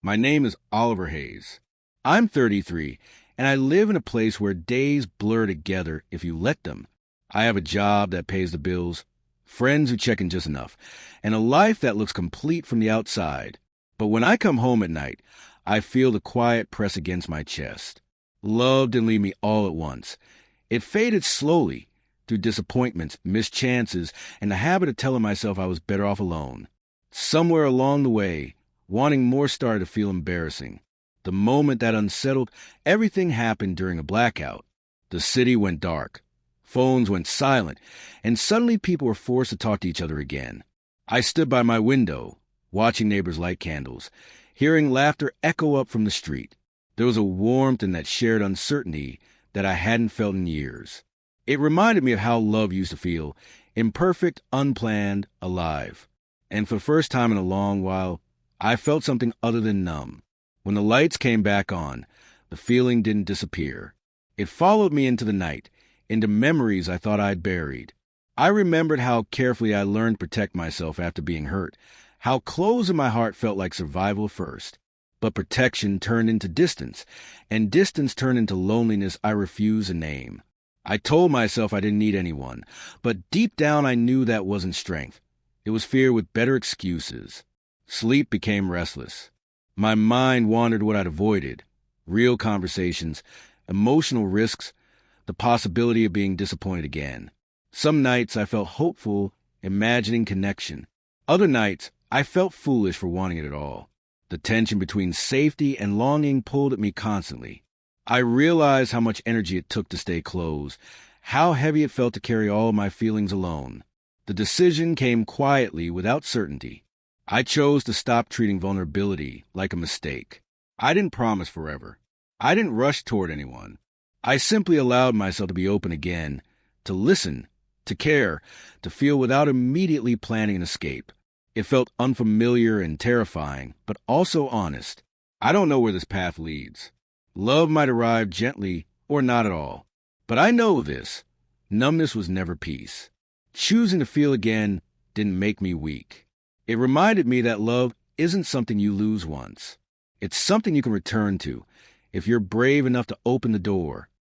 My name is Oliver Hayes. I'm 33, and I live in a place where days blur together if you let them. I have a job that pays the bills, friends who check in just enough, and a life that looks complete from the outside. But when I come home at night, I feel the quiet press against my chest. Love didn't leave me all at once. It faded slowly through disappointments, missed chances, and the habit of telling myself I was better off alone. Somewhere along the way, wanting more started to feel embarrassing. The moment that unsettled, everything happened during a blackout. The city went dark. Phones went silent, and suddenly people were forced to talk to each other again. I stood by my window, watching neighbors light candles, hearing laughter echo up from the street. There was a warmth in that shared uncertainty that I hadn't felt in years. It reminded me of how love used to feel, imperfect, unplanned, alive. And for the first time in a long while, I felt something other than numb. When the lights came back on, the feeling didn't disappear. It followed me into the night, into memories I thought I'd buried. I remembered how carefully I learned to protect myself after being hurt, how close in my heart felt like survival first. But protection turned into distance, and distance turned into loneliness I refused to name. I told myself I didn't need anyone, but deep down I knew that wasn't strength. It was fear with better excuses. Sleep became restless. My mind wandered what I'd avoided: real conversations, emotional risks, the possibility of being disappointed again. Some nights I felt hopeful, imagining connection. Other nights I felt foolish for wanting it at all. The tension between safety and longing pulled at me constantly. I realized how much energy it took to stay close, how heavy it felt to carry all my feelings alone. The decision came quietly, without certainty. I chose to stop treating vulnerability like a mistake. I didn't promise forever. I didn't rush toward anyone. I simply allowed myself to be open again, to listen, to care, to feel without immediately planning an escape. It felt unfamiliar and terrifying, but also honest. I don't know where this path leads. Love might arrive gently or not at all. But I know this: numbness was never peace. Choosing to feel again didn't make me weak. It reminded me that love isn't something you lose once. It's something you can return to if you're brave enough to open the door.